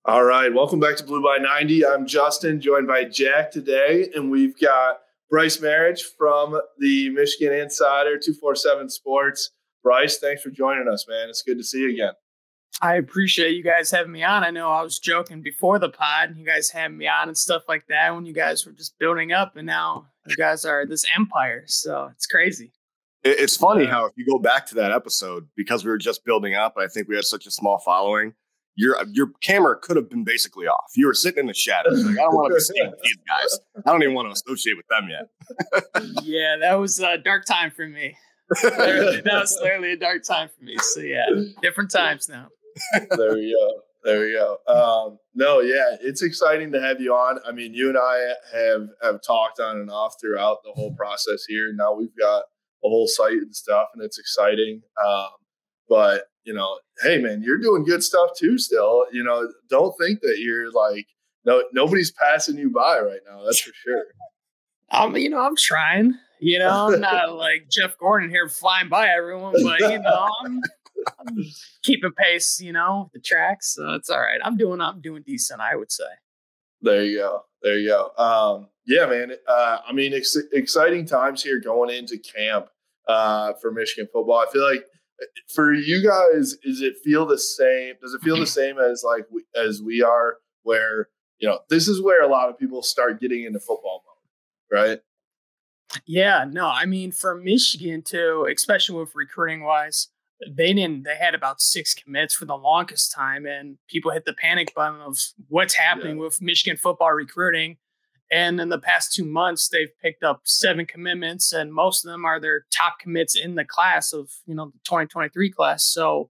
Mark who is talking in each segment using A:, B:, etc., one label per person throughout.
A: All right, welcome back to Blue by 90. I'm Justin, joined by Jack today, and we've got Brice Marich from the Michigan Insider 247 Sports. Brice, thanks for joining us, man. It's good to see you again.
B: I appreciate you guys having me on. I know I was joking before the pod. You guys having me on and stuff like that when you guys were just building up, and now you guys are this empire. So it's crazy.
C: It's funny how if you go back to that episode, because we were just building up, and I think we had such a small following, your camera could have been basically off. You were sitting in the shadows. Like, I don't want to be seeing these guys. I don't even want to associate with them yet.
B: Yeah, that was a dark time for me. That was literally a dark time for me. So yeah, different times now.
A: There we go. No, yeah, it's exciting to have you on. I mean, you and I have talked on and off throughout the whole process here. Now we've got a whole site and stuff, and it's exciting. But hey, man, you're doing good stuff too still. Don't think that you're like, nobody's passing you by right now. That's for sure.
B: I'm trying. I'm not like Jeff Gordon here flying by everyone, but I'm keeping pace, with the tracks. So it's all right. I'm doing decent, I would say.
A: There you go. Yeah, man. I mean, exciting times here going into camp for Michigan football. I feel like for you guys, does it feel the same as like as we are, where this is where a lot of people start getting into football mode, right?
B: Yeah, no, I mean, for Michigan too, especially with recruiting wise, they had about 6 commits for the longest time, and people hit the panic button of what's happening with Michigan football recruiting. And in the past 2 months, they've picked up 7 commitments, and most of them are their top commits in the class of, the 2023 class. So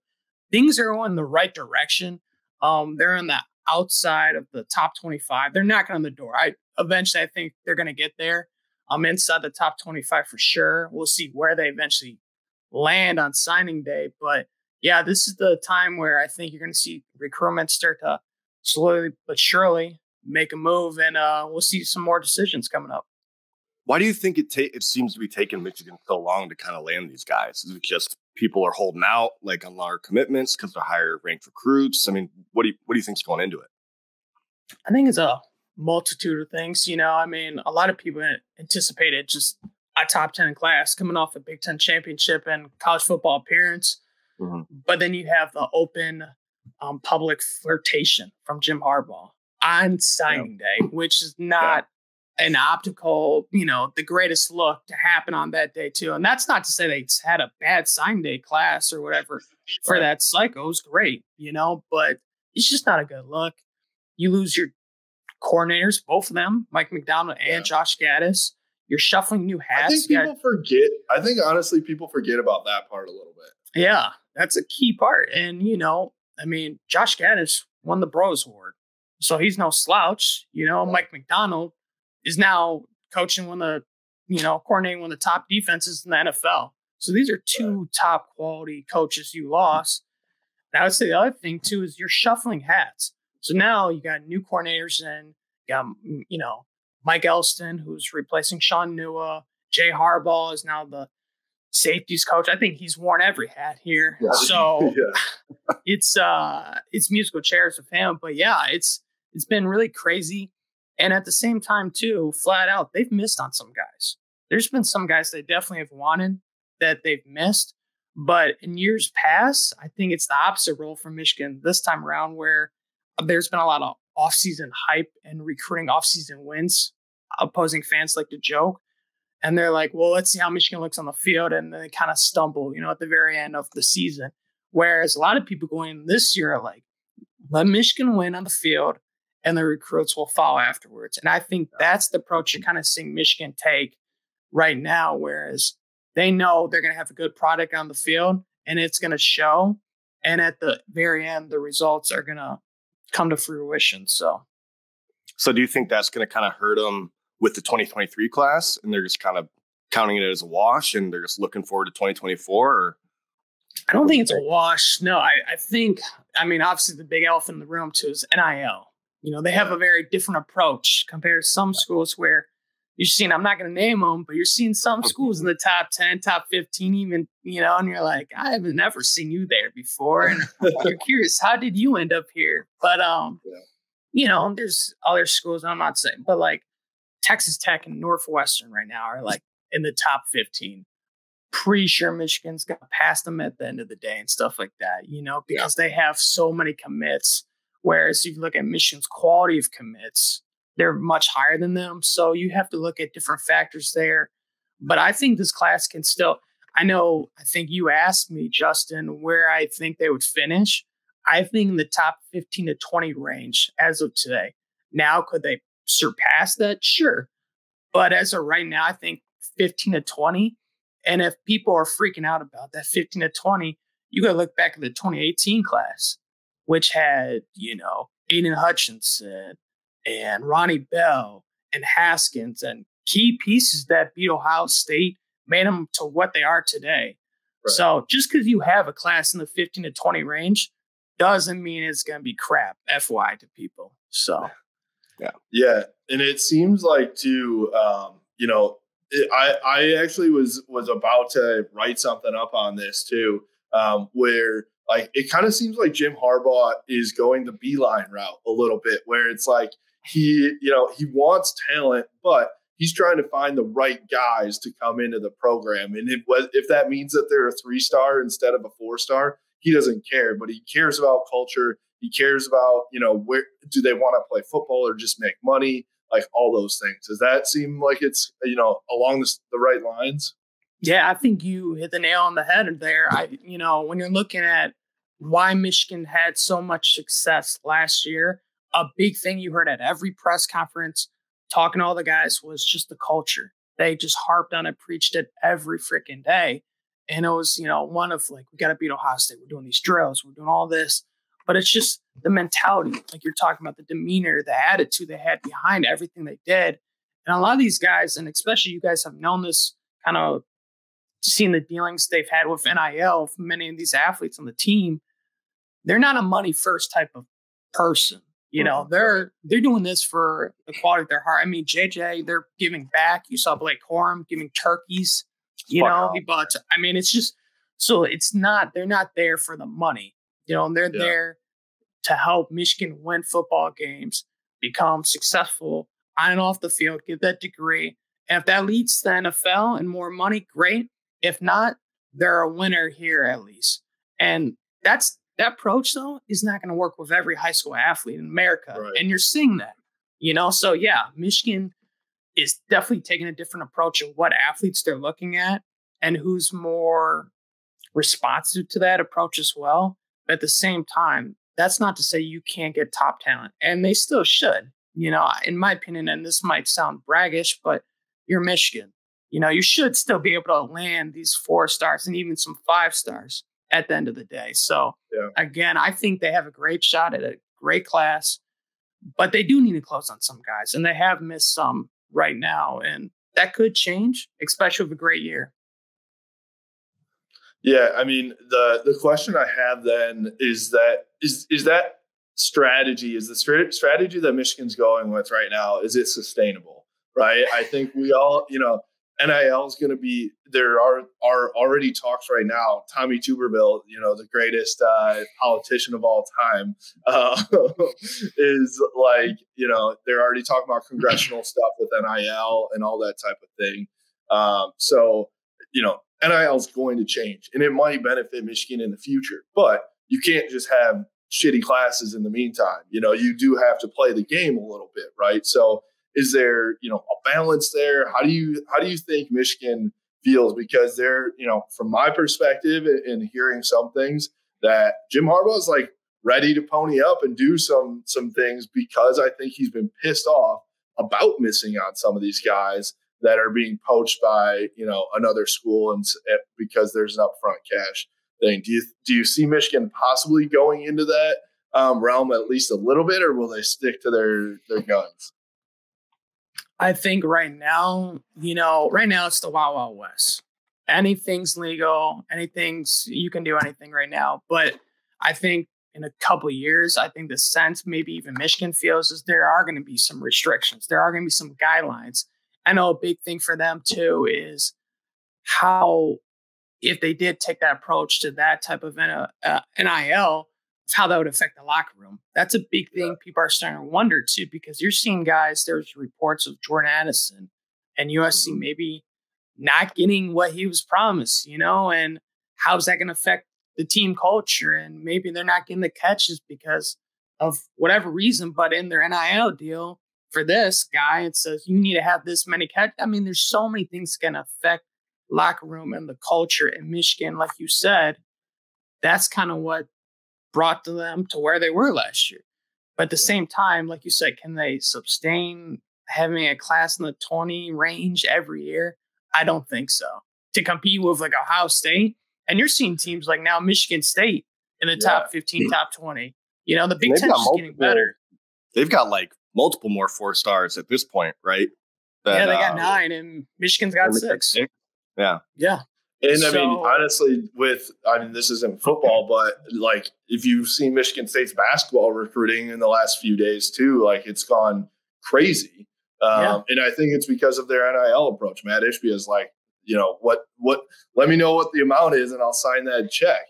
B: things are going in the right direction. They're on the outside of the top 25. They're knocking on the door. Eventually, I think they're going to get there. I'm inside the top 25 for sure. We'll see where they eventually land on signing day. But yeah, this is the time where I think you're going to see recruitment start to slowly but surely make a move, and we'll see some more decisions coming up.
C: Why do you think it seems to be taking Michigan so long to kind of land these guys? Is it just people are holding out like on longer commitments because they're higher ranked recruits? I mean, what do you think's going into it?
B: I think it's a multitude of things. I mean, a lot of people anticipated just a top 10 class coming off a Big Ten championship and college football appearance. Mm-hmm. But then you have the open public flirtation from Jim Harbaugh on signing day, which is not an optical, the greatest look to happen on that day too. And that's not to say they had a bad signing day class or whatever for that cycle. It was great, but it's just not a good look. You lose your coordinators, both of them, Mike McDonald and Josh Gaddis. You're shuffling new hats.
A: I think honestly, people forget about that part a little bit.
B: Yeah, that's a key part. And, I mean, Josh Gaddis won the Bros Award, so he's no slouch. Mike McDonald is now coaching coordinating one of the top defenses in the NFL. So these are 2 top quality coaches you lost. And I would say the other thing too is you're shuffling hats. So now you got new coordinators, and you got, Mike Elston, who's replacing Sean Nua. Jay Harbaugh is now the safeties coach. I think he's worn every hat here. Yeah. So it's musical chairs with him. But yeah, it's been really crazy. And at the same time, too, flat out, they've missed on some guys. There's been some guys they definitely have wanted that they've missed. But in years past, I think it's the opposite role for Michigan this time around, where there's been a lot of offseason hype and recruiting offseason wins. Opposing fans like to joke. And they're like, well, let's see how Michigan looks on the field. And then they kind of stumble, at the very end of the season. Whereas a lot of people going this year are like, let Michigan win on the field and the recruits will follow afterwards. And I think that's the approach you're kind of seeing Michigan take right now, whereas they know they're going to have a good product on the field and it's going to show. And at the very end, the results are going to come to fruition. So
C: do you think that's going to kind of hurt them with the 2023 class, and they're just kind of counting it as a wash and they're just looking forward to 2024? Or?
B: I don't think it's a wash. No, I think, obviously the big elephant in the room too is NIL. They have a very different approach compared to some schools where, you're seeing, I'm not going to name them, but you're seeing some schools in the top 10, top 15 even, you know, and you're like, I haven't never seen you there before. And you're curious, how did you end up here? But, you know, there's other schools, I'm not saying, but like Texas Tech and Northwestern right now are like in the top 15. Pretty sure Michigan's got past them at the end of the day and stuff like that, you know, because they have so many commits. Whereas if you look at Michigan's quality of commits, they're much higher than them. So you have to look at different factors there. But I think this class can still, I think you asked me, Justin, where I think they would finish. I think in the top 15 to 20 range as of today. Now, could they surpass that? Sure. But as of right now, I think 15 to 20. And if people are freaking out about that 15 to 20, you got to look back at the 2018 class, which had, you know, Aiden Hutchinson and Ronnie Bell and Haskins and key pieces that beat Ohio State, made them to what they are today. Right. So just because you have a class in the 15 to 20 range doesn't mean it's going to be crap, FY to people. So,
A: yeah. And it seems like too, you know, I actually was about to write something up on this too, where like it kind of seems like Jim Harbaugh is going the beeline route a little bit, where it's like he wants talent, but he's trying to find the right guys to come into the program. And if that means that they're a 3-star instead of a 4-star, he doesn't care. But he cares about culture. He cares about, you know, where do they want to play football or just make money, like all those things. Does that seem like it's, you know, along the right lines?
B: Yeah, I think you hit the nail on the head there. You know, when you're looking at why Michigan had so much success last year, a big thing you heard at every press conference, talking to all the guys, was just the culture. They just harped on it, preached it every freaking day. And it was, you know, one of like, we got to beat Ohio State. We're doing these drills. We're doing all this. But it's just the mentality, like you're talking about, the demeanor, the attitude they had behind everything they did. And a lot of these guys, and especially you guys have known this, kind of seen the dealings they've had with NIL, for many of these athletes on the team, they're not a money first type of person. You know, they're doing this for the quality of their heart. I mean, JJ, they're giving back. You saw Blake Corum giving turkeys. You know, he bought. I mean, it's just, so it's not, they're not there for the money. You know, and they're there to help Michigan win football games, become successful on and off the field, get that degree. And if that leads to the NFL and more money, great. If not, they're a winner here at least. And that approach, though, is not going to work with every high school athlete in America. Right. And you're seeing that, you know? So, yeah, Michigan is definitely taking a different approach of what athletes they're looking at and who's more responsive to that approach as well. But at the same time, that's not to say you can't get top talent, and they still should. You know, in my opinion, and this might sound braggish, but you're Michigan. You know, you should still be able to land these 4-stars and even some 5-stars at the end of the day. So, again, I think they have a great shot at a great class, but they do need to close on some guys, and they have missed some right now, and that could change, especially with a great year.
A: Yeah, I mean, the question I have then is that strategy, is the strategy that Michigan's going with right now, is it sustainable, right? I think we all, you know, NIL is going to be, there are already talks right now. Tommy Tuberville, you know, the greatest politician of all time, is like, you know, they're already talking about congressional stuff with NIL and all that type of thing. So, you know, NIL is going to change, and it might benefit Michigan in the future, but you can't just have shitty classes in the meantime. You know, you do have to play the game a little bit, right? So is there, you know, a balance there? How do you think Michigan feels? Because they're, you know, from my perspective and hearing some things, that Jim Harbaugh is like ready to pony up and do some things, because I think he's been pissed off about missing on some of these guys that are being poached by, you know, another school, and because there's an upfront cash thing. Do you see Michigan possibly going into that realm at least a little bit, or will they stick to their guns?
B: I think right now it's the Wild Wild West. Anything's legal. You can do anything right now. But I think in a couple of years, I think the sense maybe even Michigan feels is there are going to be some restrictions. There are going to be some guidelines. I know a big thing for them too is how, if they did take that approach to that type of NIL, how that would affect the locker room. That's a big thing people are starting to wonder too, because you're seeing guys, there's reports of Jordan Addison and USC maybe not getting what he was promised, and how's that going to affect the team culture? And maybe they're not getting the catches because of whatever reason, but in their NIL deal for this guy, it says you need to have this many catches. I mean, there's so many things going to affect locker room and the culture in Michigan. Like you said, that's kind of what brought them to where they were last year. But at the same time, like you said, can they sustain having a class in the 20 range every year? I don't think so. To compete with like Ohio State, and you're seeing teams like now Michigan State in the top 15, top 20. The Big Ten is getting better.
C: They've got like multiple more 4-stars at this point, right?
B: They got 9, and Michigan's got 6.
C: Yeah.
B: Yeah.
A: And I mean, honestly, this isn't football, but like if you've seen Michigan State's basketball recruiting in the last few days too, like it's gone crazy. And I think it's because of their NIL approach. Matt Ishbia is like, what, let me know what the amount is and I'll sign that check,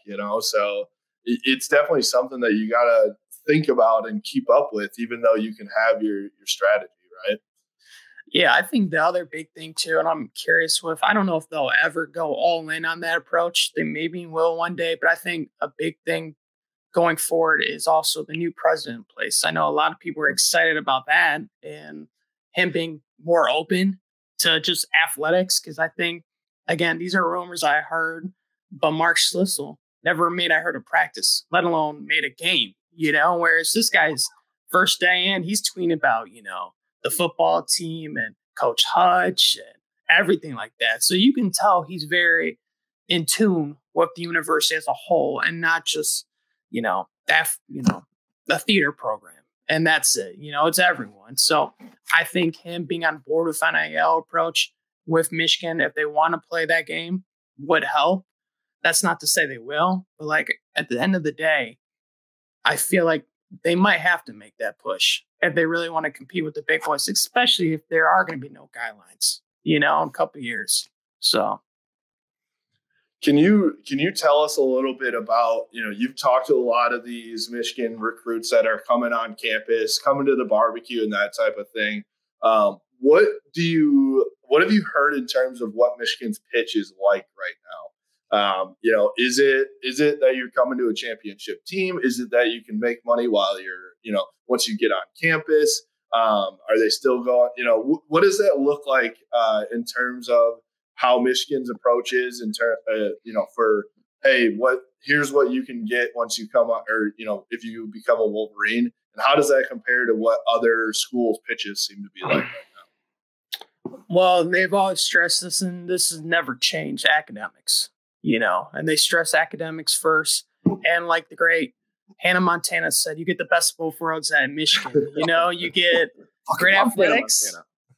A: so it's definitely something that you got to think about and keep up with, even though you can have your strategy, right?
B: Yeah, I think the other big thing too, and I'm curious I don't know if they'll ever go all in on that approach. They maybe will one day, but I think a big thing going forward is also the new president in place. I know a lot of people are excited about that and him being more open to just athletics. Because I think, again, these are rumors I heard, but Mark Schlissel never made I heard a practice, let alone made a game, whereas this guy's first day in, he's tweeting about, the football team and Coach Hutch and everything like that. So you can tell he's very in tune with the university as a whole and not just, the theater program. And that's it. It's everyone. So I think him being on board with NIL approach with Michigan, if they want to play that game, would help. That's not to say they will, but like at the end of the day, I feel like they might have to make that push if they really want to compete with the big boys, especially if there are going to be no guidelines, in a couple of years. So,
A: can you tell us a little bit about, you've talked to a lot of these Michigan recruits that are coming on campus, coming to the barbecue and that type of thing. What have you heard in terms of what Michigan's pitch is like right now? Is it that you're coming to a championship team? Is it that you can make money while you're, once you get on campus? Are they still going, what does that look like in terms of how Michigan's approach is for, hey, here's what you can get once you come on, or, if you become a Wolverine, and how does that compare to what other schools' pitches seem to be like right now?
B: Well, they've always stressed this, and this has never changed: academics. And they stress academics first. And like the great Hannah Montana said, you get the best of both worlds at Michigan. You get great athletics.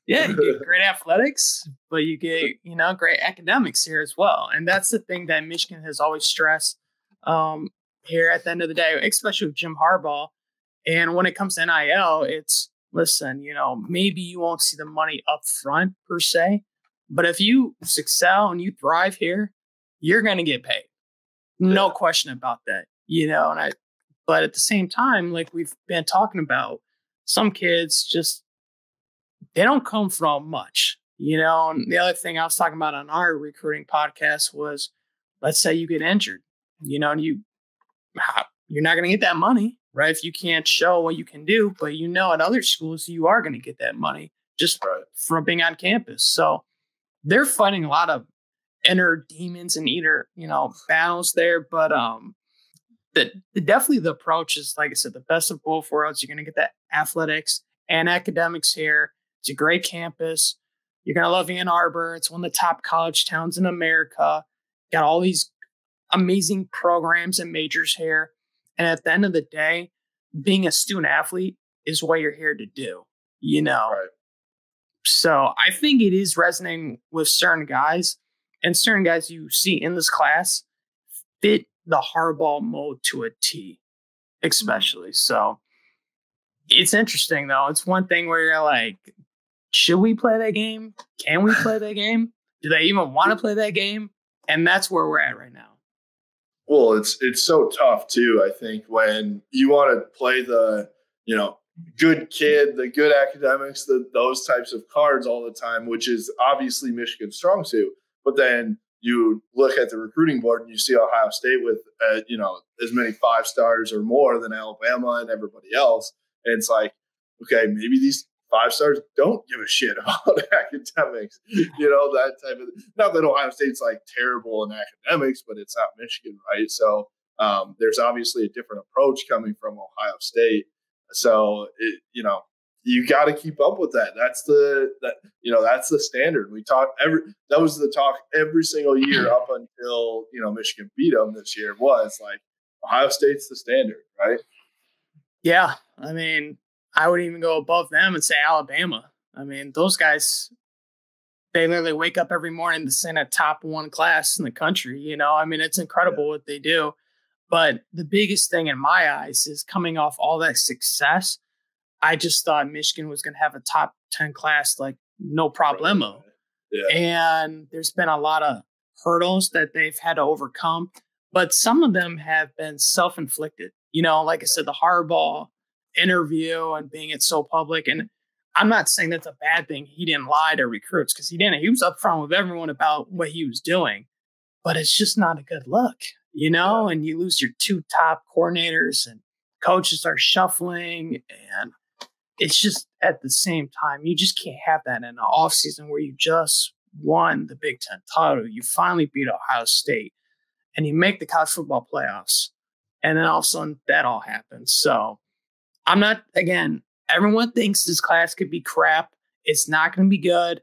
B: Yeah, you get great athletics, but you get, great academics here as well. And that's the thing that Michigan has always stressed here at the end of the day, especially with Jim Harbaugh. And when it comes to NIL, it's, listen, maybe you won't see the money up front per se, but if you excel and you thrive here, you're going to get paid. No question about that, but at the same time, like we've been talking about, some kids just, they don't come from much, and the other thing I was talking about on our recruiting podcast was, let's say you get injured, and you're not going to get that money, right? If you can't show what you can do, but at other schools, you are going to get that money just from being on campus. So they're fighting a lot of inner demons and battles there. But definitely the approach is, like I said, the best of both worlds. You're going to get that athletics and academics here. It's a great campus. You're going to love Ann Arbor. It's one of the top college towns in America. Got all these amazing programs and majors here. And at the end of the day, being a student athlete is what you're here to do, Right. So I think it is resonating with certain guys. And certain guys you see in this class fit the Harbaugh mode to a T, especially. So it's interesting, though. It's one thing where you're like, should we play that game? Can we play that game? Do they even want to play that game? And that's where we're at right now.
A: Well, it's so tough too. I think when you want to play the, good kid, the good academics, those types of cards all the time, which is obviously Michigan's strong suit. But then you look at the recruiting board and you see Ohio State with, as many 5 stars or more than Alabama and everybody else. And it's like, okay, maybe these 5 stars don't give a shit about academics, that type of, not that Ohio State's like terrible in academics, but it's not Michigan, right? So there's obviously a different approach coming from Ohio State. So you got to keep up with that. That's the standard. That was the talk every single year up until, Michigan beat them this year. Was like Ohio State's the standard, right?
B: Yeah. I mean, I would even go above them and say Alabama. I mean, those guys, they literally wake up every morning to send a top 1 class in the country. I mean, it's incredible what they do. But the biggest thing in my eyes is coming off all that success. I just thought Michigan was going to have a top 10 class, like no problemo.
A: Right. Yeah.
B: And there's been a lot of hurdles that they've had to overcome, but some of them have been self-inflicted. Like I said, the Harbaugh interview and being it so public. And I'm not saying that's a bad thing. He didn't lie to recruits because he didn't. He was upfront with everyone about what he was doing, but it's just not a good look, and you lose your 2 top coordinators and coaches are shuffling. And it's just at the same time, you just can't have that in an offseason where you just won the Big Ten title. You finally beat Ohio State and you make the college football playoffs. And then all of a sudden that all happens. So I'm not, again, everyone thinks this class could be crap. It's not going to be good,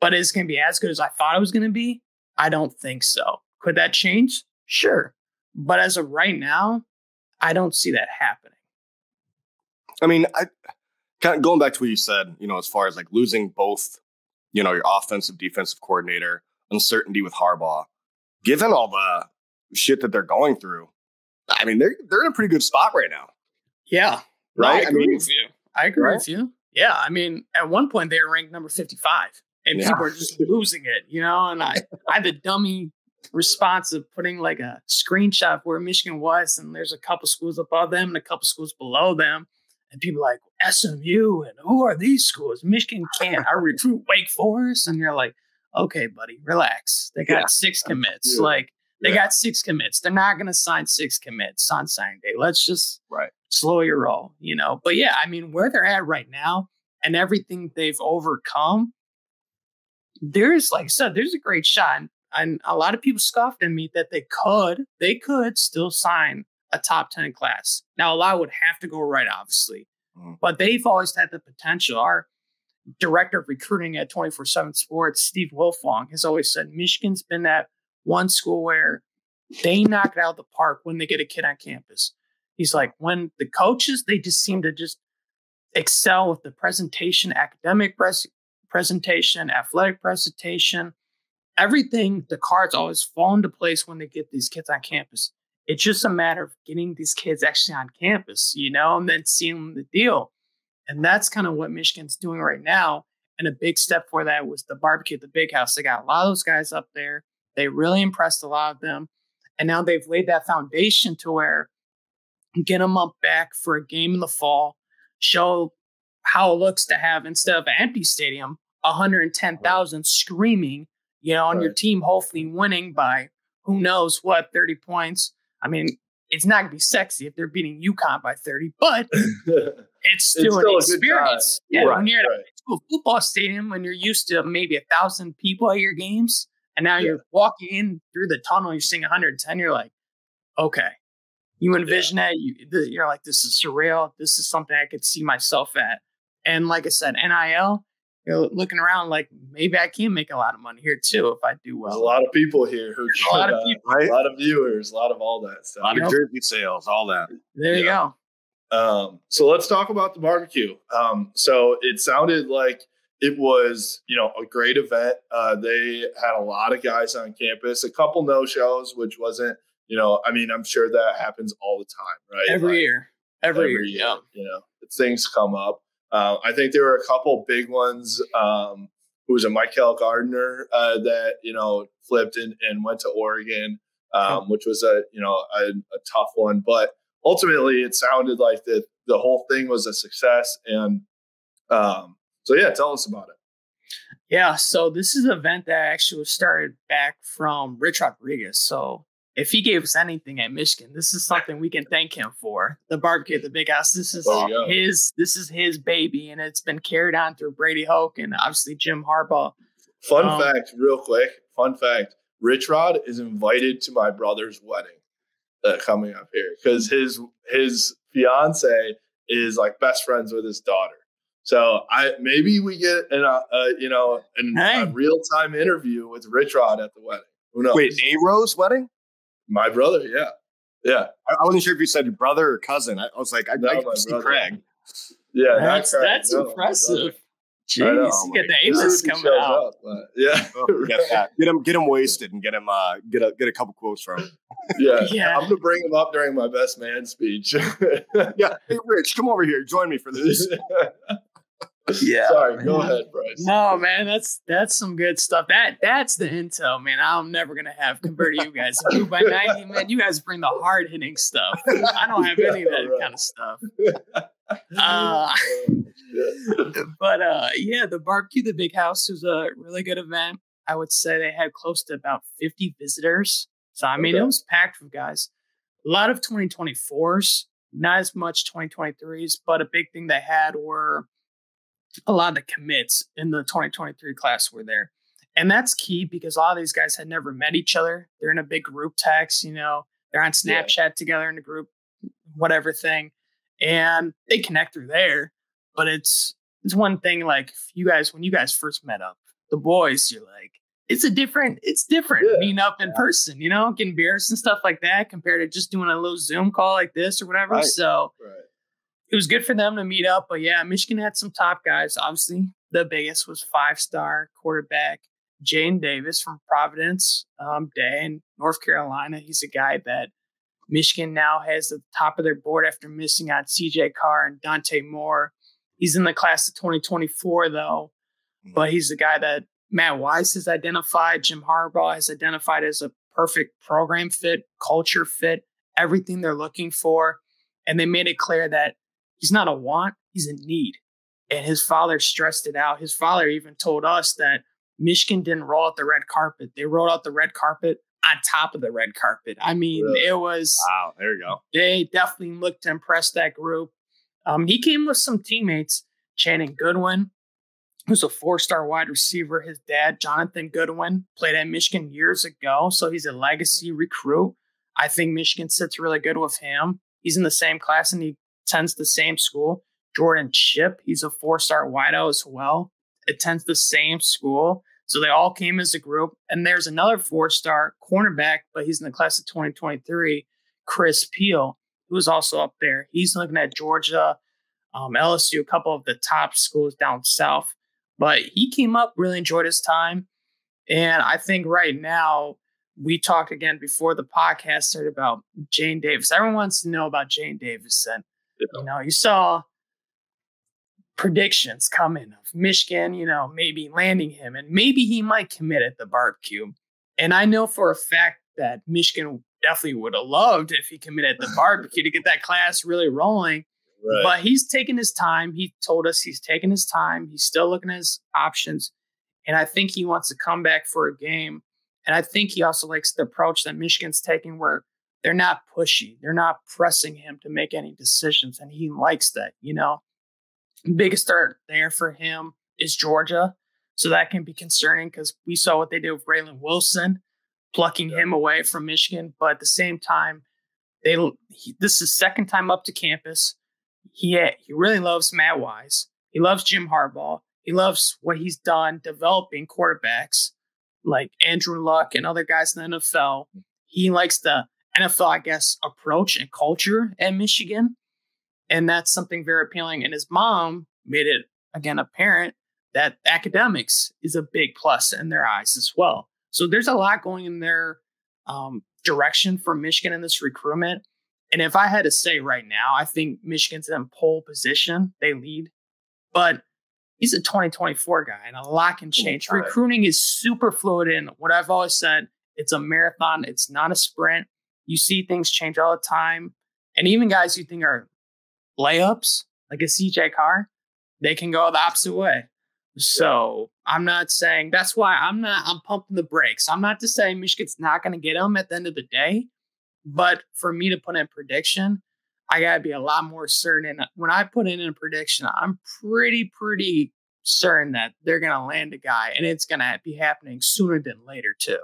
B: but it's going to be as good as I thought it was going to be. I don't think so. Could that change? Sure. But as of right now, I don't see that happening.
C: I mean, I kind of going back to what you said, as far as like losing both, your offensive, defensive coordinator, uncertainty with Harbaugh, given all the shit that they're going through, I mean, they're in a pretty good spot right now.
B: Yeah.
C: Right.
B: I agree with you. I agree with you. Yeah. I mean, at one point they were ranked number 55 and people were just losing it, and I had the dummy response of putting like a screenshot of where Michigan was. And there's a couple schools above them and a couple schools below them. And people like SMU and who are these schools? Michigan can't. I recruit Wake Forest. And you're like, okay, buddy, relax. They got 6 commits. They got 6 commits. They're not going to sign 6 commits on signing day. Let's just slow your roll, But yeah, I mean, where they're at right now and everything they've overcome, there's, like I said, there's a great shot. And a lot of people scoffed at me that they could still sign a top 10 class. Now, a lot would have to go right, obviously, but they've always had the potential. Our director of recruiting at 24/7 Sports, Steve Wilfong, has always said Michigan's been that one school where they knock it out of the park when they get a kid on campus. He's like, when the coaches, they just seem to just excel with the presentation, academic presentation, athletic presentation, everything. The cards always fall into place when they get these kids on campus. It's just a matter of getting these kids actually on campus, and then seeing the deal. And that's kind of what Michigan's doing right now. And a big step for that was the barbecue at the Big House. They got a lot of those guys up there. They really impressed a lot of them. And now they've laid that foundation to where get them up back for a game in the fall, show how it looks to have, instead of an empty stadium, 110,000 screaming, on your team, hopefully winning by who knows what, 30 points. I mean, it's not going to be sexy if they're beating UConn by 30, but it's still an experience. Yeah, when you're at a school football stadium, when you're used to maybe 1,000 people at your games, and now you're walking in through the tunnel, you're seeing 110, you're like, okay. You envision that, you're like, this is surreal. This is something I could see myself at. And like I said, NIL, you're looking around like, maybe I can make a lot of money here too if I do well.
A: There's a lot of people here who can, a lot of people, right? A lot of viewers, a lot of all that stuff.
C: A lot of jersey sales, all that.
B: There you go.
A: So let's talk about the barbecue. So it sounded like it was, a great event. They had a lot of guys on campus, a couple no-shows, which wasn't, I'm sure that happens all the time, right?
B: Every year.
A: Things come up. I think there were a couple big ones. Who was a Michael Gardner that, flipped and went to Oregon, which was a tough one. But ultimately, it sounded like the whole thing was a success. And so, yeah, tell us about it.
B: Yeah, so this is an event that actually was started back from Rich Rodriguez. So if he gave us anything at Michigan, this is something we can thank him for. The barbecue at the Big House. This is his baby, and it's been carried on through Brady Hoke and obviously Jim Harbaugh.
A: Fun fact, real quick. Fun fact: Rich Rod is invited to my brother's wedding coming up here because his fiance is like best friends with his daughter. So maybe we get a real time interview with Rich Rod at the wedding. Who knows?
C: Wait, A-Rose wedding?
A: My brother, yeah.
C: I wasn't sure if you said your brother or cousin. I was like, I see Craig.
A: Yeah,
B: that's impressive. Jeez, you get the A-list coming out.
A: Yeah,
C: get him wasted and get a couple quotes from him.
A: Yeah. I'm gonna bring him up during my best man speech.
C: Yeah, hey Rich, come over here, join me for this.
B: Yeah.
A: Sorry, man. Go ahead, Brice.
B: No, man, that's some good stuff. That's the intel, man. I'm never gonna have compared to you guys. BB90, man, you guys bring the hard hitting stuff. I don't have any of that kind of stuff. But the barbecue, the Big House was a really good event. I would say they had close to about 50 visitors. So I mean, It was packed with guys. A lot of 2024s, not as much 2023s, but a big thing they had were a lot of the commits in the 2023 class were there. And that's key because a lot of these guys had never met each other. They're in a big group text, they're on Snapchat together in a group, whatever thing. And they connect through there. But it's one thing, like when you guys first met up, the boys, you're like, it's different meeting up in person, getting beers and stuff like that compared to just doing a little Zoom call like this or whatever. Right. So it was good for them to meet up. But yeah, Michigan had some top guys. Obviously, the biggest was 5-star quarterback Jane Davis from Providence Day in North Carolina. He's a guy that Michigan now has at the top of their board after missing out CJ Carr and Dante Moore. He's in the class of 2024, though. But he's the guy that Matt Weiss has identified, Jim Harbaugh has identified as a perfect program fit, culture fit, everything they're looking for. And they made it clear that he's not a want, he's a need. And his father stressed it out. His father even told us that Michigan didn't roll out the red carpet. They rolled out the red carpet on top of the red carpet. I mean, It was...
C: Wow, there you go.
B: They definitely looked to impress that group. He came with some teammates, Channing Goodwin, who's a 4-star wide receiver. His dad, Jonathan Goodwin, played at Michigan years ago, so he's a legacy recruit. I think Michigan sits really good with him. He's in the same class and he attends the same school. Jordan Chip, he's a 4-star wideout as well, attends the same school. So they all came as a group. And there's another 4-star cornerback, but he's in the class of 2023, Chris Peel, who was also up there. He's looking at Georgia, LSU, a couple of the top schools down south. But he came up, really enjoyed his time. And I think right now, we talked again before the podcast started about Jane Davis. Everyone wants to know about Jane Davis. And, you saw predictions coming of Michigan, maybe landing him. And maybe he might commit at the barbecue. And I know for a fact that Michigan definitely would have loved if he committed at the barbecue to get that class really rolling. Right. But he's taking his time. He told us he's taking his time. He's still looking at his options. And I think he wants to come back for a game. And I think he also likes the approach that Michigan's taking where they're not pushy. They're not pressing him to make any decisions. And he likes that, Biggest start there for him is Georgia. So that can be concerning because we saw what they did with Braylon Wilson, plucking him away from Michigan. But at the same time, this is second time up to campus. He really loves Matt Weiss. He loves Jim Harbaugh. He loves what he's done developing quarterbacks like Andrew Luck and other guys in the NFL. He likes the NFL, I guess, approach and culture at Michigan. And that's something very appealing. And his mom made it, again, apparent that academics is a big plus in their eyes as well. So there's a lot going in their direction for Michigan in this recruitment. And if I had to say right now, I think Michigan's in pole position. They lead but he's a 2024 guy, and a lot can change. Recruiting is super fluid, and what I've always said, it's a marathon. It's not a sprint. You see things change all the time. And even guys you think are layups, like a CJ Carr, they can go the opposite way. So I'm not saying, that's why I'm pumping the brakes. I'm not to say Michigan's not going to get him at the end of the day, but for me to put in a prediction, I got to be a lot more certain. And when I put in a prediction, I'm pretty certain that they're going to land a guy, and it's going to be happening sooner than later too.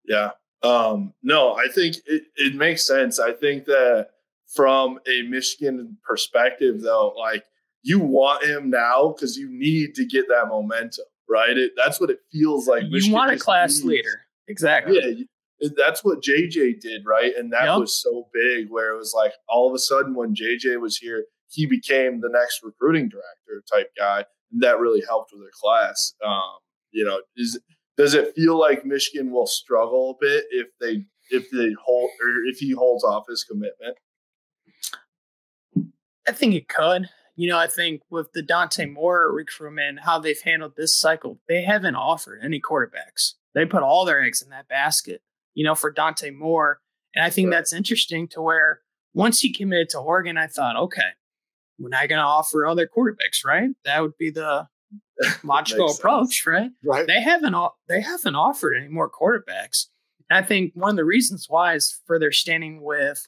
A: Yeah. No, I think it makes sense. I think that from a Michigan perspective, though, like, you want him now because you need to get that momentum, right? That's what it feels like.
B: You
A: Michigan
B: want a class leader. Exactly.
A: Yeah. That's what JJ did, right? And that was so big, where it was like all of a sudden when JJ was here, he became the next recruiting director type guy. And that really helped with their class. Does it feel like Michigan will struggle a bit if he holds off his commitment?
B: I think it could. I think with the Dante Moore recruitment, how they've handled this cycle, they haven't offered any quarterbacks. They put all their eggs in that basket, for Dante Moore. And I think that's interesting, to where once he committed to Oregon, I thought, okay, we're not going to offer other quarterbacks, right? That would be the logical approach, right?
C: Right.
B: They haven't offered any more quarterbacks. And I think one of the reasons why is for their standing with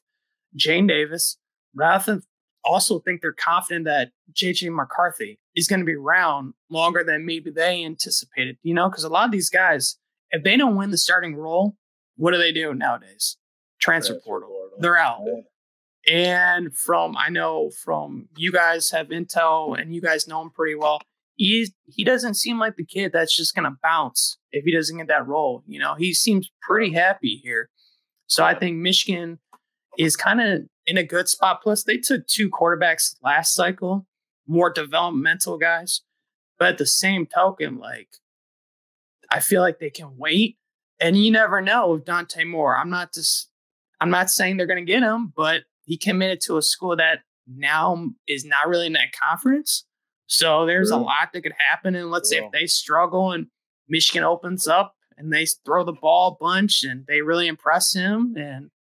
B: Jane Davis, rather than also think they're confident that J.J. McCarthy is going to be around longer than maybe they anticipated, because a lot of these guys, if they don't win the starting role, what do they do nowadays? Transfer portal. They're out. Yeah. And I know from you guys have intel and you guys know him pretty well, he doesn't seem like the kid that's just going to bounce if he doesn't get that role. He seems pretty happy here. So I think Michigan is kind of in a good spot. Plus, they took 2 quarterbacks last cycle, more developmental guys. But at the same token, like, I feel like they can wait. And you never know with Dante Moore. I'm not saying they're going to get him, but he committed to a school that now is not really in that conference. So there's a lot that could happen. And let's say if they struggle and Michigan opens up and they throw the ball a bunch and they really impress him, and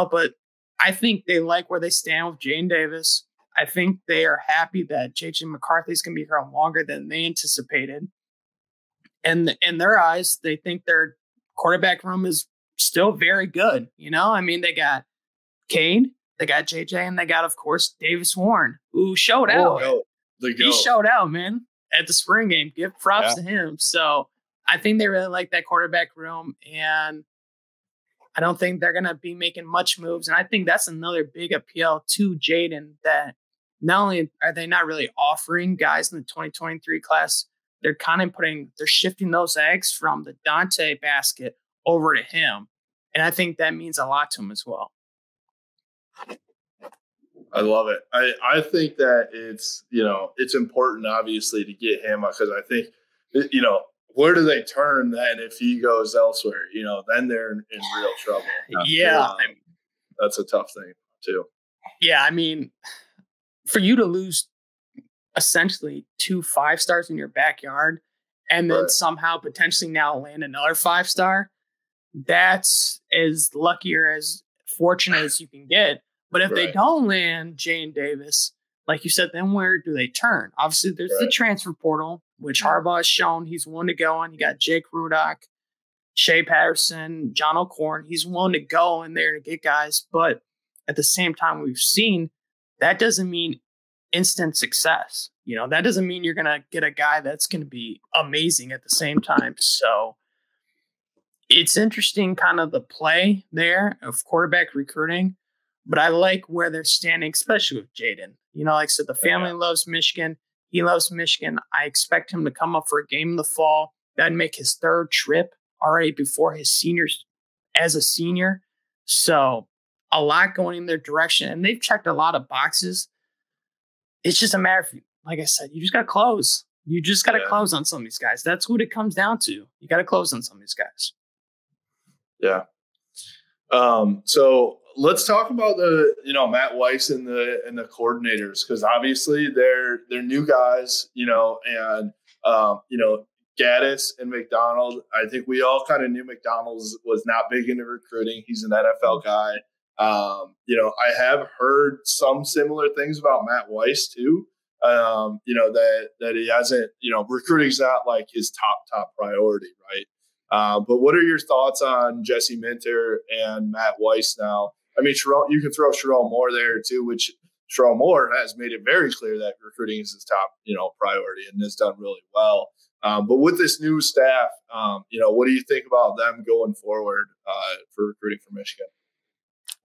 B: but I think they like where they stand with Jane Davis. I think they are happy that J.J. McCarthy is going to be here longer than they anticipated. And in their eyes, they think their quarterback room is still very good. They got Cade, they got J.J., and they got, of course, Davis Warren, who showed out. He showed out, man, at the spring game. Give props to him. So I think they really like that quarterback room, and I don't think they're going to be making much moves. And I think that's another big appeal to Jaden, that not only are they not really offering guys in the 2023 class, they're shifting those eggs from the Dante basket over to him. And I think that means a lot to him as well.
A: I love it. I think that it's important, obviously, to get him, because I think, where do they turn then if he goes elsewhere? Then they're in real trouble. That's a tough thing too.
B: Yeah, for you to lose essentially 2 5-stars in your backyard and then somehow potentially now land another 5-star, that's as lucky or as fortunate as you can get. But if they don't land Jane Davis, like you said, then where do they turn? Obviously, there's the transfer portal, which Harbaugh has shown he's willing to go on. You got Jake Rudock, Shea Patterson, John O'Corn. He's willing to go in there to get guys. But at the same time, we've seen that doesn't mean instant success. That doesn't mean you're going to get a guy that's going to be amazing at the same time. So it's interesting kind of the play there of quarterback recruiting. But I like where they're standing, especially with Jaden. Like I said, the family loves Michigan. He loves Michigan. I expect him to come up for a game in the fall. That'd make his 3rd trip already before his seniors as a senior. So a lot going in their direction. And they've checked a lot of boxes. It's just a matter of, like I said, you just got to close. You just got to close on some of these guys. That's what it comes down to. You got to close on some of these guys.
A: Yeah. So let's talk about the Matt Weiss and the coordinators, because obviously they're new guys, and Gaddis and McDonald. I think we all kind of knew McDonald was not big into recruiting. He's an NFL guy. I have heard some similar things about Matt Weiss too. That he hasn't, recruiting's not like his top priority, right? But what are your thoughts on Jesse Minter and Matt Weiss now? I mean, you can throw Sherrell Moore there too, which Sherrell Moore has made it very clear that recruiting is his top, priority and has done really well. But with this new staff, what do you think about them going forward for recruiting for Michigan?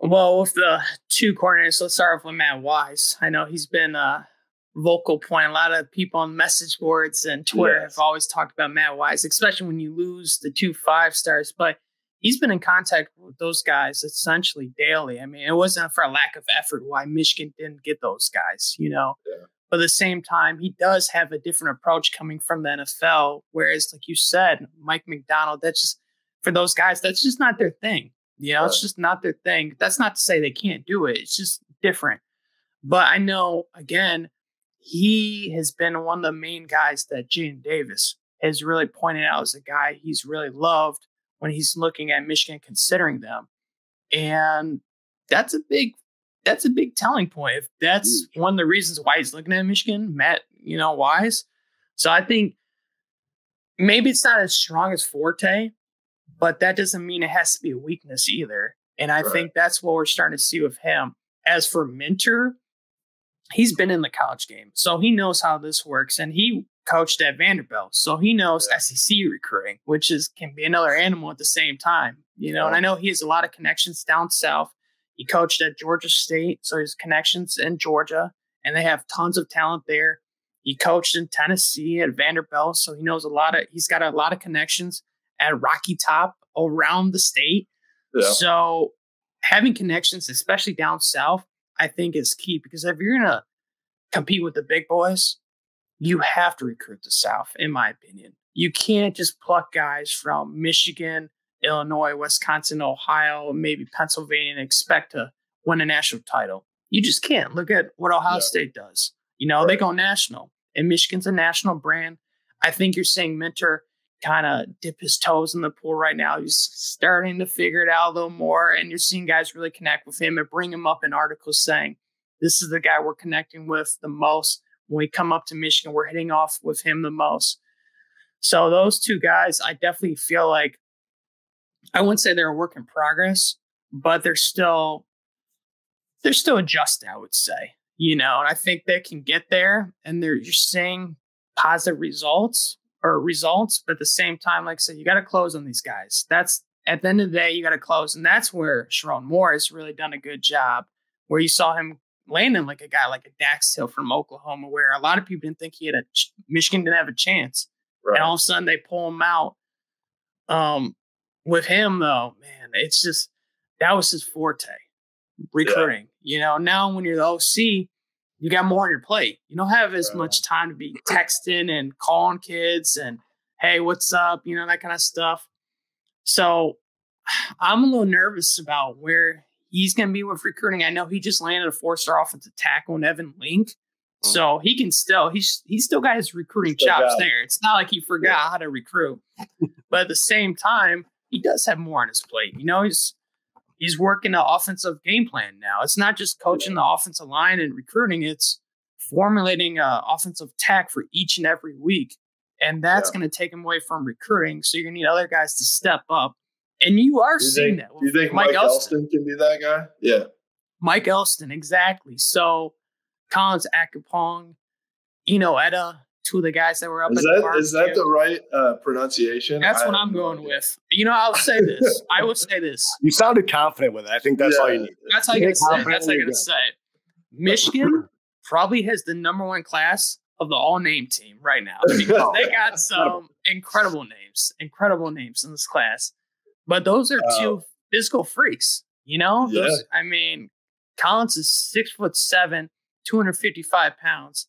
B: Well, with the two coordinators, let's start off with Matt Weiss. I know he's been a vocal point. A lot of people on message boards and Twitter have always talked about Matt Weiss, especially when you lose the 2 5-stars. But he's been in contact with those guys essentially daily. I mean, it wasn't for a lack of effort why Michigan didn't get those guys, Yeah. But at the same time, he does have a different approach coming from the NFL. Whereas, like you said, Mike McDonald, that's just, for those guys, that's just not their thing. It's just not their thing. That's not to say they can't do it. It's just different. But I know, again, he has been one of the main guys that Jaden Davis has really pointed out as a guy he's really loved when he's looking at Michigan, considering them. And that's a big telling point. If that's one of the reasons why he's looking at Michigan, Matt, Weiss. So I think maybe it's not as strong as Forte, but that doesn't mean it has to be a weakness either. And I think that's what we're starting to see with him. As for Minter, he's been in the college game, so he knows how this works. And he coached at Vanderbilt, so he knows SEC recruiting, which can be another animal at the same time. And I know he has a lot of connections down south. He coached at Georgia State, so he has connections in Georgia, and they have tons of talent there. He coached in Tennessee at Vanderbilt, so he knows he's got a lot of connections at Rocky Top around the state. Yeah. So having connections, especially down south, I think is key, because if you're going to compete with the big boys, you have to recruit the South, in my opinion. You can't just pluck guys from Michigan, Illinois, Wisconsin, Ohio, maybe Pennsylvania and expect to win a national title. You just can't. Look at what Ohio State does. They go national, and Michigan's a national brand. I think you're seeing Minter kind of dip his toes in the pool right now. He's starting to figure it out a little more, and you're seeing guys really connect with him and bring him up in articles saying, this is the guy we're connecting with the most. When we come up to Michigan, we're hitting off with him the most. So those two guys, I definitely feel like, I wouldn't say they're a work in progress, but they're still adjusting, I would say, and I think they can get there, and you're seeing positive results, but at the same time, like I said, you got to close on these guys. That's at the end of the day, you got to close. And that's where Sherrell Moore has really done a good job, where you saw him landing like a guy like a Dax Hill from Oklahoma, where a lot of people didn't think Michigan didn't have a chance. Right. And all of a sudden they pull him out. With him though, man, it's just, that was his forte, recruiting. Now when you're the OC, you got more on your plate. You don't have as much time to be texting and calling kids and, hey, what's up? That kind of stuff. So I'm a little nervous about where he's going to be with recruiting. I know he just landed a 4-star offensive tackle in Evan Link. So he can still, he's still got his recruiting chops there. It's not like he forgot how to recruit. But at the same time, he does have more on his plate. He's working the offensive game plan now. It's not just coaching the offensive line and recruiting. It's formulating an offensive tack for each and every week. And that's going to take him away from recruiting. So you're going to need other guys to step up. And you are seeing that.
A: Do you think Mike Elston can be that guy? Yeah.
B: Mike Elston, exactly. So Collins Akapong, Etta, two of the guys that were up at the bar.
A: Is that the right pronunciation?
B: That's what I'm going with. I'll say this. I will say this.
C: You sounded confident with it. I think that's all you need.
B: That's how you're going to say it. That's how you're going to say it. Michigan probably has the number one class of the all-name team right now, because they got some incredible names in this class. But those are two physical freaks, Those, Collins is 6'7", 255 pounds.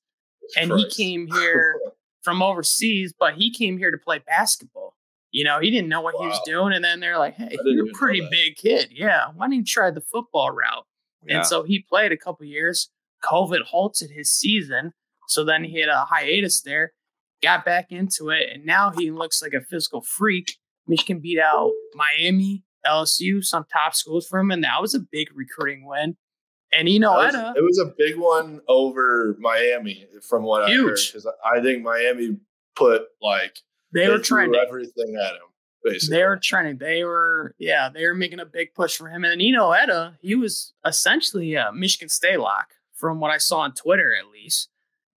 B: And he came here from overseas, but he came here to play basketball. You know, he didn't know what he was doing. And then they're like, hey, you're a pretty big kid. Yeah. Why don't you try the football route? Yeah. And so he played a couple years. COVID halted his season. So then he had a hiatus there, got back into it. And now he looks like a physical freak. Michigan beat out Miami, LSU, some top schools for him. And that was a big recruiting win. And it
A: was a big one over Miami from what I heard. Because I think Miami put they were trying everything at him. Basically.
B: They were making a big push for him. And then Etta, he was essentially a Michigan State lock from what I saw on Twitter, at least.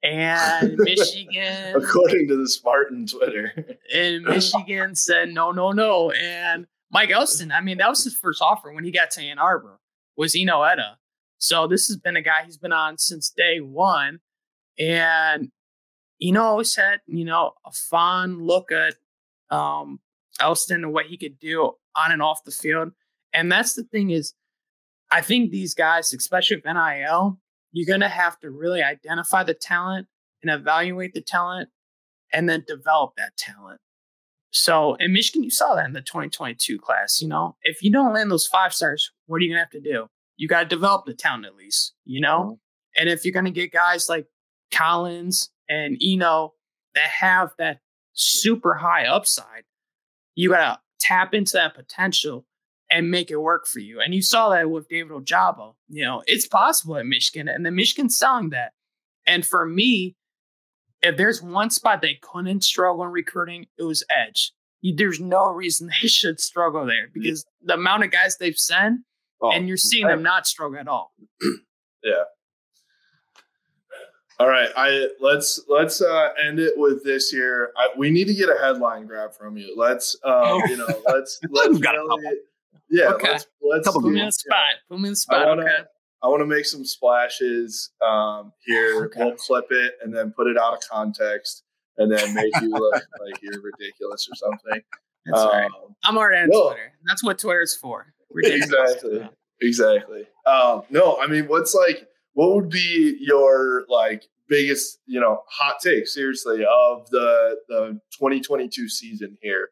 B: And Michigan,
A: according to the Spartan Twitter,
B: and Michigan said no. And Mike Elston, I mean, that was his first offer when he got to Ann Arbor, was Etta. So this has been a guy he's been on since day one. And always had, a fond look at Elston and what he could do on and off the field. And that's the thing is, I think these guys, especially with NIL, you're going to have to really identify the talent and evaluate the talent and then develop that talent. So in Michigan, you saw that in the 2022 class. If you don't land those 5 stars, what are you going to have to do? You got to develop the talent at least, And if you're going to get guys like Collins and that have that super high upside, you got to tap into that potential and make it work for you. And you saw that with David Ojabo. It's possible at Michigan, and then Michigan's selling that. And for me, if there's one spot they couldn't struggle in recruiting, it was edge. There's no reason they should struggle there because the amount of guys they've sent, and you're seeing them not struggle at all.
A: Yeah. All right, let's end it with this here. We need to get a headline grab from you. Let's really, yeah.
B: Okay.
A: Let's
B: put me in the spot. Put me in the spot.
A: I want to make some splashes here. Okay. We'll clip it and then put it out of context and then make you look like you're ridiculous or something.
B: That's all right. I'm already on Twitter. That's what Twitter's for. Ridiculous.
A: Exactly. No, I mean, what would be your biggest, hot take, seriously, of the 2022 season here?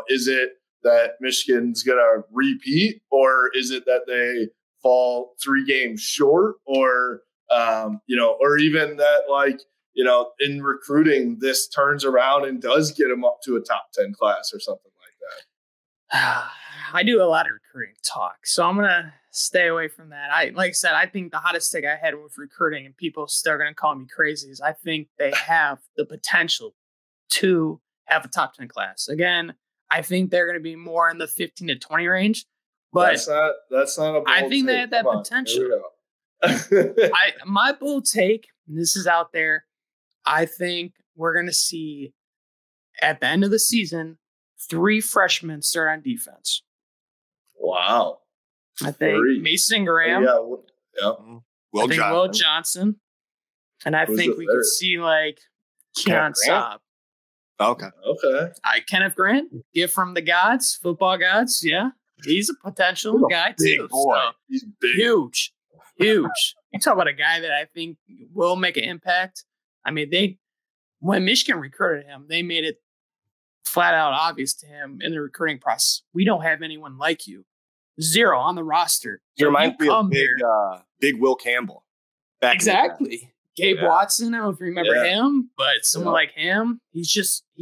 A: Is it that Michigan's going to repeat, or is it that they fall 3 games short, or even that in recruiting, this turns around and does get them up to a top 10 class or something like
B: that? I do a lot of recruiting talk, so I'm going to stay away from that. Like I said, I think the hottest take I had with recruiting, and people still going to call me crazy, is I think they have the potential to have a top 10 class. Again, I think they're going to be more in the 15 to 20 range, but
A: that's not a bold
B: I think
A: take.
B: They have that potential. My bold take, and this is out there, I think we're going to see at the end of the season 3 freshmen start on defense.
A: Wow.
B: I think Mason Graham.
C: Will
B: Johnson. And I think we could see Keon Saab.
C: Okay.
B: Kenneth Grant, gift from the gods, football gods. Yeah. He's a potential guy too.
C: Boy.
B: So,
A: he's big.
B: Huge. You talk about a guy that I think will make an impact. I mean, when Michigan recruited him, they made it flat out obvious to him in the recruiting process. We don't have anyone like you. 0 on the roster.
C: He reminds me of big Will Campbell.
B: Exactly. Gabe Watson, I don't know if you remember him, but someone like him, he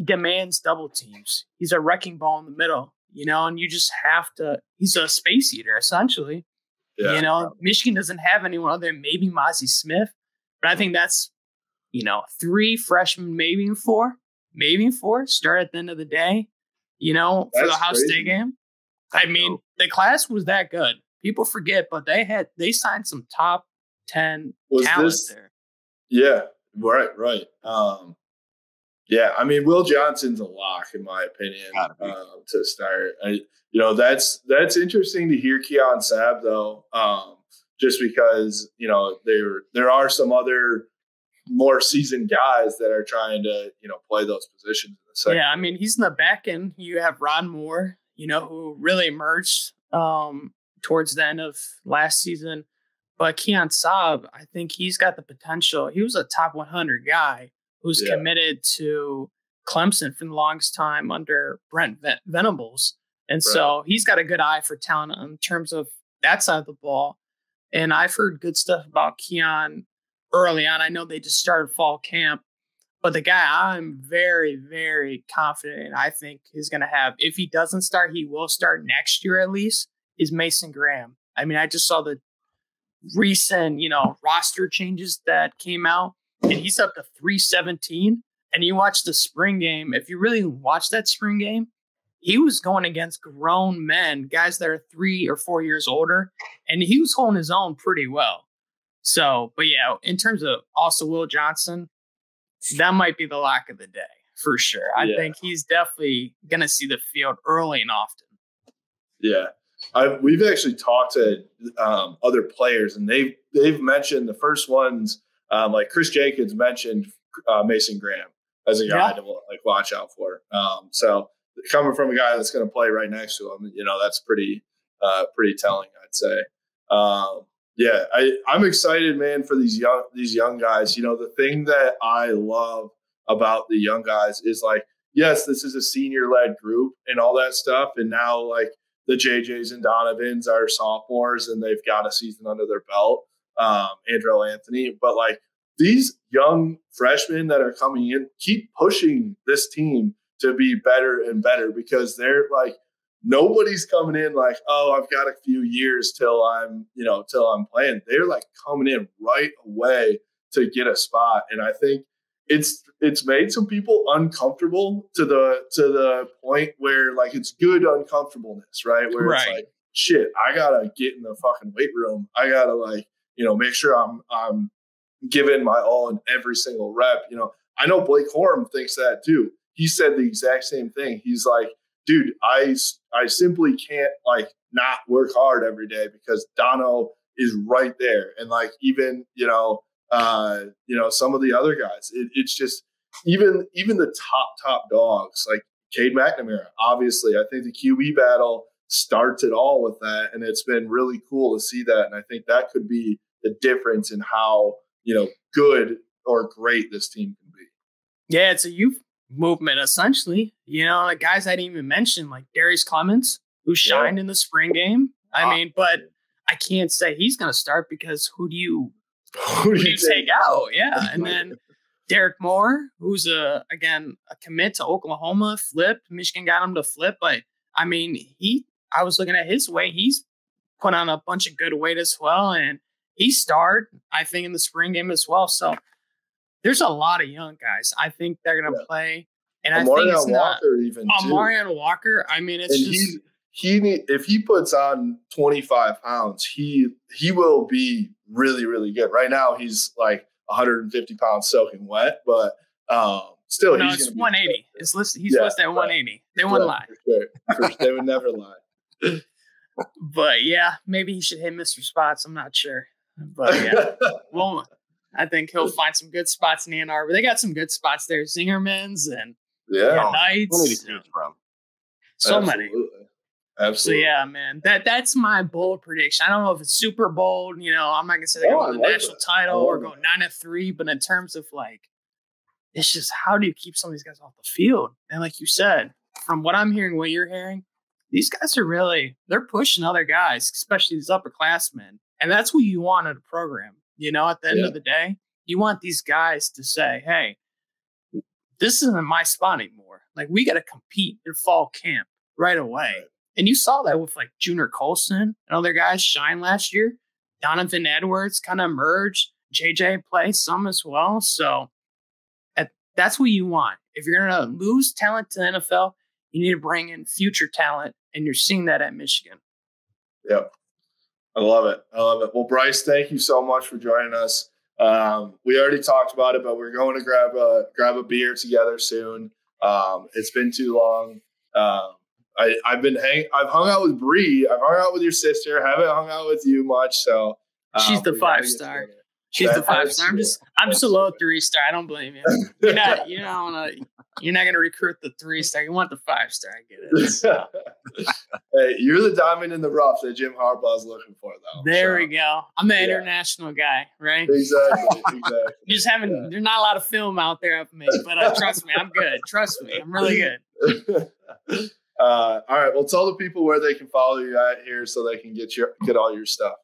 B: demands double teams. He's a wrecking ball in the middle, and you just have to, he's a space eater, essentially. Yeah. Michigan doesn't have anyone other than maybe Mozzie Smith, but I think that's, 3 freshmen, maybe 4, start at the end of the day, for the Ohio State game. I mean, the class was that good. People forget, but they signed some top 10 talent there. Yeah,
A: right. I mean, Will Johnson's a lock in my opinion to start. That's interesting to hear Keon Saab though, just because there are some other more seasoned guys that are trying to play those positions in the second.
B: Yeah, I mean, he's in the back end. You have Ron Moore, who really emerged towards the end of last season. But Keon Saab, I think he's got the potential. He was a top 100 guy who's committed to Clemson for the longest time under Brent Venables. And so he's got a good eye for talent in terms of that side of the ball. And I've heard good stuff about Keon early on. I know they just started fall camp, but the guy I'm very, very confident in, I think is going to have, if he doesn't start, he will start next year at least, is Mason Graham. I mean, I just saw the recent, roster changes that came out, and he's up to 317. And you watch the spring game. If you really watch that spring game, he was going against grown men, guys that are 3 or 4 years older, and he was holding his own pretty well. So, but yeah, in terms of also Will Johnson, that might be the lock of the day for sure. I think he's definitely going to see the field early and often.
A: Yeah. We've actually talked to other players, and they've mentioned the first ones, like Chris Jacobs mentioned Mason Graham as a guy to watch out for. So coming from a guy that's going to play right next to him, that's pretty telling, I'd say. I'm excited, man, for these young guys. The thing that I love about the young guys is like, yes, this is a senior-led group and all that stuff, and now like the JJs and Donovans are sophomores and they've got a season under their belt, Andrew Anthony, but like these young freshmen that are coming in keep pushing this team to be better and better, because they're like, nobody's coming in like, oh, I've got a few years till I'm playing. They're like coming in right away to get a spot. And I think it's made some people uncomfortable to the point where like it's good uncomfortableness, right? Where it's like, shit, I gotta get in the fucking weight room. I gotta make sure I'm giving my all in every single rep. I know Blake Corum thinks that too. He said the exact same thing. He's like, dude, I simply can't like not work hard every day because Dono is right there. And like, even, some of the other guys, it's just even the top dogs, like Cade McNamara, obviously, I think the QB battle starts it all with that. And it's been really cool to see that. And I think that could be the difference in how, good or great this team can be.
B: Yeah, it's a youth movement, essentially. The guys I didn't even mention, like Darius Clements, who shined in the spring game. I mean, but I can't say he's going to start because who do you take out? Yeah. And then Derek Moore, who's a commit to Oklahoma, flipped. Michigan got him to flip. But I mean, I was looking at his weight. He's put on a bunch of good weight as well. And he starred, I think, in the spring game as well. So there's a lot of young guys. I think they're going to play. And I think it's not Marion Walker. I mean, it's just
A: if he puts on 25 pounds, he will be really, really good. Right now, he's like 150 pounds soaking wet, but still,
B: it's 180. It's listed. He's listed at 180. They wouldn't lie.
A: For sure. They would never lie.
B: But yeah, maybe he should hit Mr. Spots. I'm not sure. But yeah, well, I think he'll find some good spots in Ann Arbor. They got some good spots there. Zingerman's and Knights. So many.
A: Absolutely.
B: So yeah, man, that's my bold prediction. I don't know if it's super bold. I'm not gonna say they're going to the national title or go 9-3, but in terms of like, it's just how do you keep some of these guys off the field? And like you said, from what I'm hearing, what you're hearing, these guys are they're pushing other guys, especially these upperclassmen, and that's what you want in a program. At the end of the day, you want these guys to say, hey, this isn't my spot anymore. Like, we got to compete in fall camp right away. Right. And you saw that with like Junior Colson and other guys shine last year. Donovan Edwards kind of emerged. JJ played some as well. So that's what you want. If you're going to lose talent to the NFL, you need to bring in future talent. And you're seeing that at Michigan.
A: Yep. I love it. Well, Brice, thank you so much for joining us. We already talked about it, but we're going to grab a beer together soon. It's been too long. I've hung out with Bree. I've hung out with your sister. Haven't hung out with you much. So
B: she's the 5-star. She's the 5-star. I'm just a low 3-star. I don't blame you. You're not gonna recruit the 3-star. You want the 5-star. I get it. So.
A: Hey, you're the diamond in the rough that Jim Harbaugh's looking for, though.
B: There we go. I'm the international guy, right?
A: Exactly.
B: There's not a lot of film out there of me, but trust me, I'm good. Trust me, I'm really good.
A: All right. Well, tell the people where they can follow you at here so they can get all your stuff.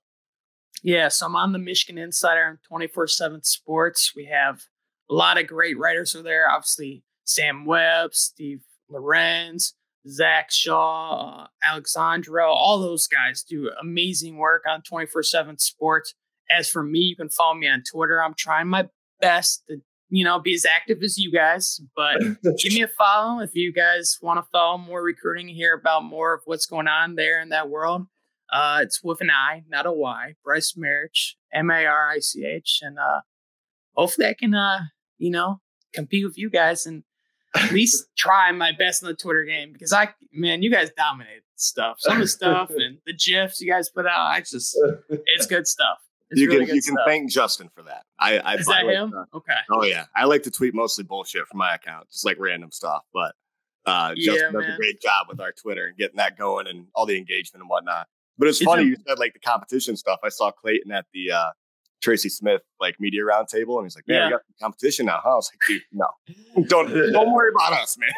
B: Yeah, so I'm on the Michigan Insider on 24/7 Sports. We have a lot of great writers over there. Obviously, Sam Webb, Steve Lorenz, Zach Shaw, Alexandro. All those guys do amazing work on 24/7 Sports. As for me, you can follow me on Twitter. I'm trying my best to, be as active as you guys. But give me a follow if you guys want to follow more recruiting and hear about more of what's going on there in that world. It's with an I, not a Y. Brice Marich, Marich, and hopefully I can, compete with you guys and at least try my best in the Twitter game because you guys dominate stuff. Some of the stuff and the GIFs you guys put out, it's good stuff. It's
C: you
B: really
C: can thank Justin for that.
B: Is that him? Okay.
C: Oh yeah, I like to tweet mostly bullshit from my account, just like random stuff. But Justin does a great job with our Twitter and getting that going and all the engagement and whatnot. But it's funny you said like the competition stuff. I saw Clayton at the Tracy Smith media roundtable, and he's like, "Man, we got some competition now, huh?" I was like, "Dude, no, don't worry about us, man."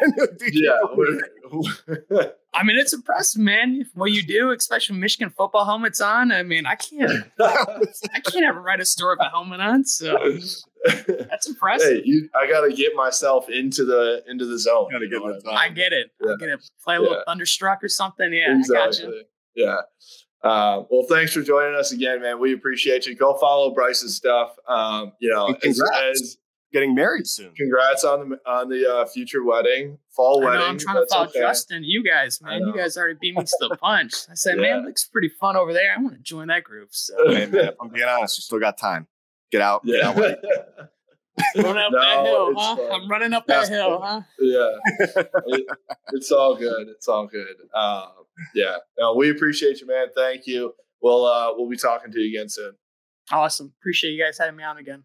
B: I mean, it's impressive, man. What you do, especially with Michigan football helmets on. I mean, I can't ever write a story with a helmet on, so that's impressive.
A: Hey, I got to get myself into the zone.
B: I get it. Yeah. I get it. Play a little Thunderstruck or something. Yeah,
A: exactly.
B: I got you.
A: Yeah. Well, thanks for joining us again, man. We appreciate you. Go follow Brice's stuff.
C: Congrats. Getting married soon.
A: Congrats on the future wedding, fall wedding.
B: I'm trying to follow Justin. You guys, man. You guys already beat me to the punch. I said, man, it looks pretty fun over there. I want to join that group. So,
C: hey, man, if I'm being honest, you still got time. Get out.
B: Running up that hill, huh? Fun. I'm running up that hill, huh?
A: Yeah. It's all good. It's all good. Yeah. No, we appreciate you, man. Thank you. We'll be talking to you again soon.
B: Awesome. Appreciate you guys having me on again.